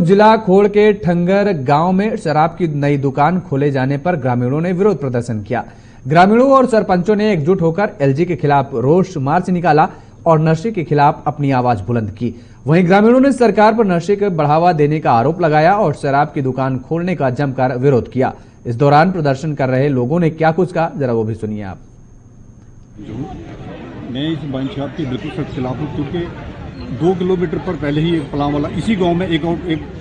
जिला खोड़ के ठंगर गांव में शराब की नई दुकान खोले जाने पर ग्रामीणों ने विरोध प्रदर्शन किया। ग्रामीणों और सरपंचों ने एकजुट होकर एलजी के खिलाफ रोष मार्च निकाला और नशे के खिलाफ अपनी आवाज बुलंद की। वहीं ग्रामीणों ने सरकार पर नशे को बढ़ावा देने का आरोप लगाया और शराब की दुकान खोलने का जमकर विरोध किया। इस दौरान प्रदर्शन कर रहे लोगों ने क्या कुछ कहा, जरा वो भी सुनिए आप। मैं इस वाइन शॉप के बिल्कुल सख्त खिलाफ हूँ, क्योंकि 2 किलोमीटर पर पहले ही एक पलाव वाला इसी गांव में एक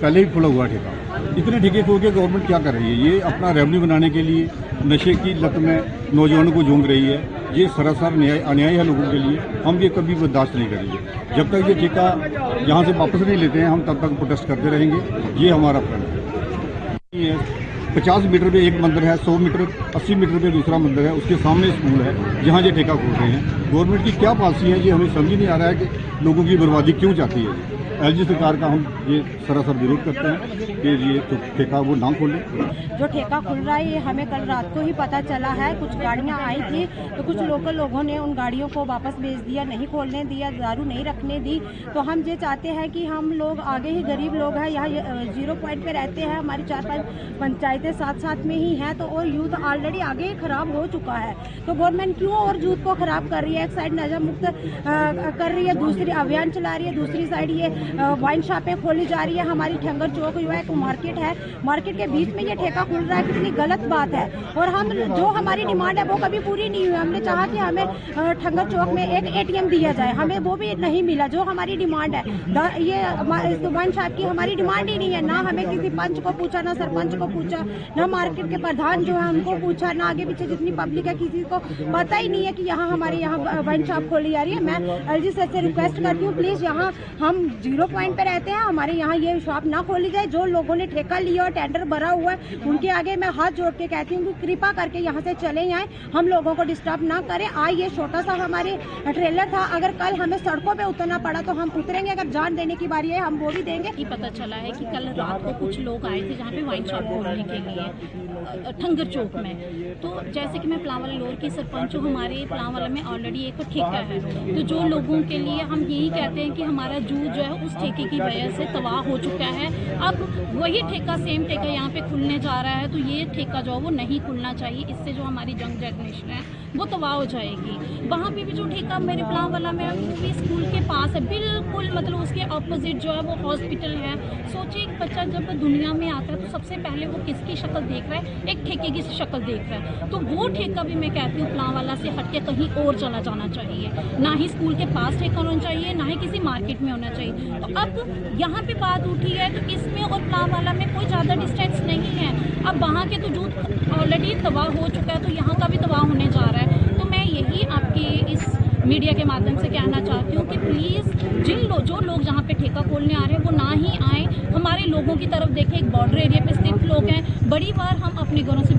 पहले ही खुला हुआ ठेका। इतने ठेके खोल के गवर्नमेंट क्या कर रही है? ये अपना रेवेन्यू बनाने के लिए नशे की लत में नौजवानों को झोंक रही है। ये सरासर अन्याय है लोगों के लिए। हम ये कभी बर्दाश्त नहीं करेंगे। जब तक ये ठेका यहाँ से वापस नहीं लेते हैं, हम तब तक प्रोटेस्ट करते रहेंगे। ये हमारा प्रण है। 50 मीटर पे एक मंदिर है, 100 मीटर 80 मीटर पे दूसरा मंदिर है, उसके सामने स्कूल है जहाँ ये ठेका खोल रहे हैं। गवर्नमेंट की क्या पॉलिसी है, ये हमें समझ नहीं आ रहा है कि लोगों की बर्बादी क्यों चाहती है। एलजी सरकार का हम ये सरासर विरोध करते हैं कि ये तो ठेका वो ना खोले। जो ठेका खुल रहा है ये हमें कल रात को ही पता चला है। कुछ गाड़ियां आई थी तो कुछ लोकल लोगों ने उन गाड़ियों को वापस भेज दिया, नहीं खोलने दिया, दारू नहीं रखने दी। तो हम ये चाहते हैं कि हम लोग आगे ही गरीब लोग हैं, यहाँ 0 पॉइंट पे रहते हैं, हमारी 4-5 पंचायतें साथ में ही हैं, तो और यूथ ऑलरेडी आगे ही खराब हो चुका है। तो गवर्नमेंट क्यों और यूथ को खराब कर रही है? एक साइड नशा मुक्त कर रही है, दूसरी अभियान चला रही है, दूसरी साइड ये वाइन शॉपें खोली जा रही है। हमारी ठंगर चौक जो है एक मार्केट है, मार्केट के बीच में ये ठेका खुल रहा है, कितनी गलत बात है। और हम जो हमारी डिमांड है वो कभी पूरी नहीं हुई। हमने चाहा कि हमें ठंगर चौक में एक ATM दिया जाए, हमें वो भी नहीं मिला जो हमारी डिमांड है। ये वाइन शॉप की हमारी डिमांड ही नहीं है। ना हमें किसी पंच को पूछा, ना सरपंच को पूछा, ना मार्केट के प्रधान जो है उनको पूछा, ना आगे पीछे जितनी पब्लिक है किसी को पता ही नहीं है कि यहाँ हमारे यहाँ वाइन शॉप खोली जा रही है। मैं एलजी सर से रिक्वेस्ट करती हूँ, प्लीज यहाँ हम 0 पॉइंट पे रहते हैं, हमारे यहाँ ये शॉप ना खोली जाए। जो लोगों ने ठेका लिया और टेंडर भरा हुआ है उनके आगे मैं हाथ जोड़ के कहती हूँ कि कृपा करके यहाँ से चले आए, हम लोगों को डिस्टर्ब ना करें। आज ये छोटा सा हमारे ट्रेलर था, अगर कल हमें सड़कों पे उतरना पड़ा तो हम उतरेंगे। अगर जान देने की बारी है हम वो भी देंगे। ये पता चला है कि कल रात को कुछ लोग आए थे जहाँ पे वाइन शॉप खोलने के लिए ठंगर चौक में। तो जैसे कि मैं पलावाला लोर की सरपंच हूँ, हमारे पलावाला में ऑलरेडी एक ठेका है। तो जो लोगों के लिए हम यही कहते हैं कि हमारा जूझ जो है उस ठेके की वजह से तबाह हो चुका है। अब वही ठेका सेम ठेका यहाँ पे खुलने जा रहा है, तो ये ठेका जो है वो नहीं खुलना चाहिए। इससे जो हमारी यंग जनरेशन है वो तबाह हो जाएगी। वहाँ पे भी जो ठेका मेरे पलावाला में वो भी स्कूल के पास है, बिल्कुल मतलब उसके ऑपोजिट जो है वो हॉस्पिटल है। सोचिए एक बच्चा जब दुनिया में आता है तो सबसे पहले वो किसकी शक्ल देख रहा है? एक ठेके की शक्ल देख रहा है। तो वो ठेका भी मैं कहती हूँ पलावाला से हट के कहीं और चला जाना चाहिए। ना ही स्कूल के पास ठेका होना चाहिए, ना ही किसी मार्केट में होना चाहिए। तो अब यहाँ पे बात उठी है तो इसमें और पलावाला में कोई ज़्यादा डिस्टेंस नहीं है। अब वहाँ के तो जूथ ऑलरेडी तबाह हो चुका है, तो यहाँ का भी तबाह होने जा रहा है। तो मैं यही आपके इस मीडिया के माध्यम से कहना चाहती हूँ कि प्लीज़ जो लोग जहाँ पे ठेका खोलने आ रहे हैं वो ना ही आए, हमारे लोगों की तरफ देखें। एक बॉर्डर एरिया पे स्थित लोग हैं, बड़ी बार हम अपने घरों से